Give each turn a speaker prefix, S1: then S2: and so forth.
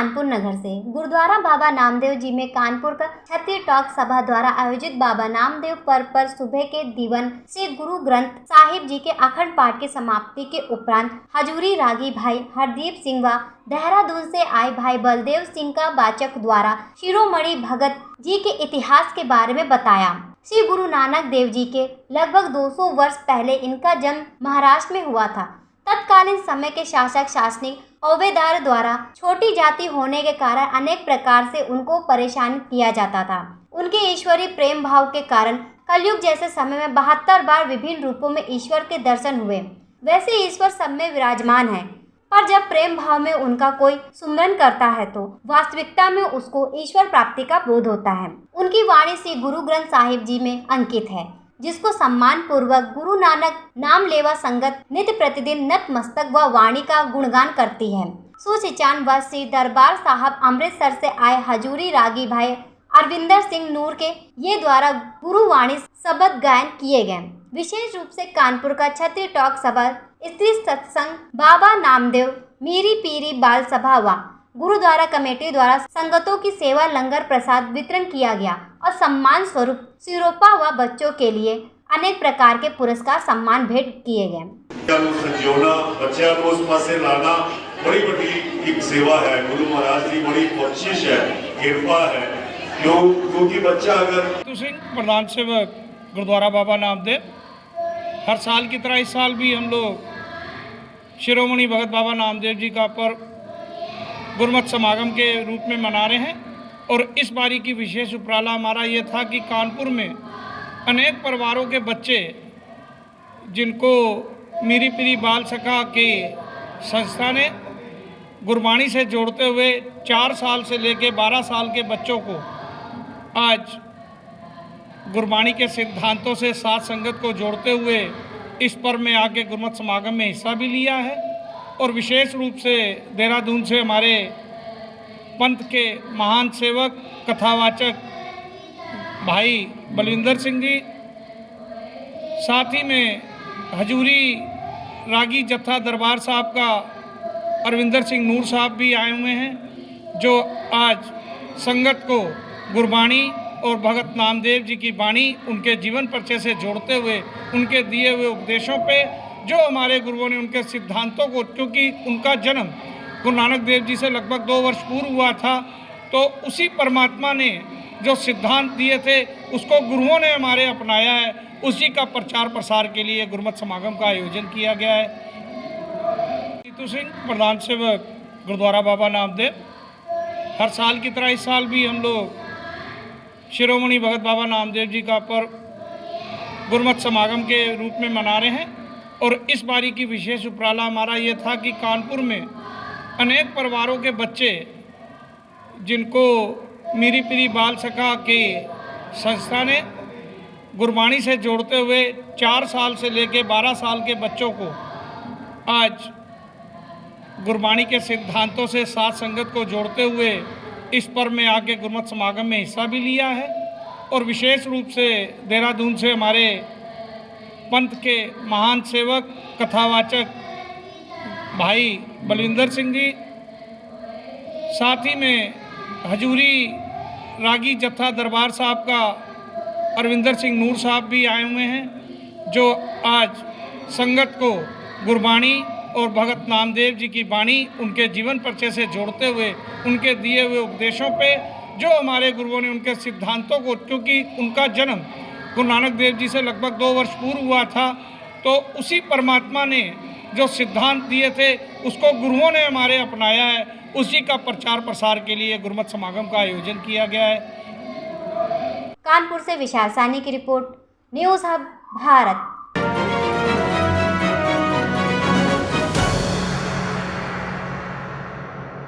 S1: कानपुर नगर से गुरुद्वारा बाबा नामदेव जी में कानपुर का क्षत्रिय टॉक सभा द्वारा आयोजित बाबा नामदेव पर्व पर सुबह के दीवन से गुरु ग्रंथ साहिब जी के अखंड पाठ की समाप्ति के उपरांत हजूरी रागी भाई हरदीप सिंह व देहरादून से आए भाई बलदेव सिंह का वाचक द्वारा शिरोमणि भगत जी के इतिहास के बारे में बताया। श्री गुरु नानक देव जी के लगभग 200 वर्ष पहले इनका जन्म महाराष्ट्र में हुआ था। तत्कालीन समय के शासक शासनिक औबेदार द्वारा छोटी जाति होने के कारण अनेक प्रकार से उनको परेशान किया जाता था। उनके ईश्वरीय प्रेम भाव के कारण कलयुग जैसे समय में 72 बार विभिन्न रूपों में ईश्वर के दर्शन हुए। वैसे ईश्वर सब में विराजमान है, पर जब प्रेम भाव में उनका कोई सुमरन करता है तो वास्तविकता में उसको ईश्वर प्राप्ति का बोध होता है। उनकी वाणी श्री गुरु ग्रंथ साहिब जी में अंकित है, जिसको सम्मान पूर्वक गुरु नानक नाम लेवा संगत नित्य प्रतिदिन नतमस्तक व वाणी का गुणगान करती है। सुचिचान व श्री दरबार साहब अमृतसर से आए हजूरी रागी भाई अरविंदर सिंह नूर के ये द्वारा गुरुवाणी शब्द गायन किए गए। विशेष रूप से कानपुर का क्षत्रिय टॉक सभा स्त्री सत्संग बाबा नामदेव मीरी पीरी बाल सभा व गुरुद्वारा कमेटी द्वारा संगतों की सेवा लंगर प्रसाद वितरण किया गया और सम्मान स्वरूप सिरोपा व बच्चों के लिए अनेक प्रकार के पुरस्कार सम्मान भेंट किए गए।
S2: संजीवना बच्चों को उस पासे लाना बड़ी बड़ी एक सेवा है। गुरु महाराज की बड़ी कोशिश है, कृपा है, क्योंकि बच्चा अगर
S3: सिंह प्रधान सेवक गुरुद्वारा बाबा नामदेव, हर साल की तरह इस साल भी हम लोग शिरोमणि भगत बाबा नामदेव जी का पर्व गुरमत समागम के रूप में मना रहे हैं। और इस बारी की विशेष उपराला हमारा ये था कि कानपुर में अनेक परिवारों के बच्चे जिनको मीरी पीरी बाल सखा के संस्था ने गुरबाणी से जोड़ते हुए 4 साल से लेकर 12 साल के बच्चों को आज गुरबाणी के सिद्धांतों से साथ संगत को जोड़ते हुए इस पर्व में आके गुरमत समागम में हिस्सा भी लिया है। और विशेष रूप से देहरादून से हमारे पंथ के महान सेवक कथावाचक भाई बलविंदर सिंह जी, साथ ही में हजूरी रागी जत्था दरबार साहब का अरविंदर सिंह नूर साहब भी आए हुए हैं, जो आज संगत को गुरबाणी और भगत नामदेव जी की वाणी उनके जीवन परिचय से जोड़ते हुए उनके दिए हुए उपदेशों पे जो हमारे गुरुओं ने उनके सिद्धांतों को, क्योंकि उनका जन्म गुरु नानक देव जी से लगभग 2 वर्ष पूर्व हुआ था, तो उसी परमात्मा ने जो सिद्धांत दिए थे उसको गुरुओं ने हमारे अपनाया है। उसी का प्रचार प्रसार के लिए गुरमत समागम का आयोजन किया गया है। जीतू सिंह प्रधान सेवक गुरुद्वारा बाबा नामदेव, हर साल की तरह इस साल भी हम लोग शिरोमणि भगत बाबा नामदेव जी का पर्व गुरमत समागम के रूप में मना रहे हैं। और इस बारी की विशेष उपराला हमारा ये था कि कानपुर में अनेक परिवारों के बच्चे जिनको मीरी पीरी बाल सखा के संस्था ने गुरबाणी से जोड़ते हुए 4 साल से लेकर 12 साल के बच्चों को आज गुरबाणी के सिद्धांतों से साथ संगत को जोड़ते हुए इस पर्व में आके गुरमत समागम में हिस्सा भी लिया है। और विशेष रूप से देहरादून से हमारे पंथ के महान सेवक कथावाचक भाई बलविंदर सिंह जी, साथ ही में हजूरी रागी जत्था दरबार साहब का अरविंदर सिंह नूर साहब भी आए हुए हैं, जो आज संगत को गुरबाणी और भगत नामदेव जी की वाणी उनके जीवन परिचय से जोड़ते हुए उनके दिए हुए उपदेशों पे जो हमारे गुरुओं ने उनके सिद्धांतों को, क्योंकि उनका जन्म गुरु नानक देव जी से लगभग 2 वर्ष पूर्व हुआ था, तो उसी परमात्मा ने जो सिद्धांत दिए थे उसको गुरुओं ने हमारे अपनाया है। उसी का प्रचार प्रसार के लिए गुरमत समागम का आयोजन किया गया है।
S1: कानपुर से विशाल सानी की रिपोर्ट, न्यूज़ हब भारत।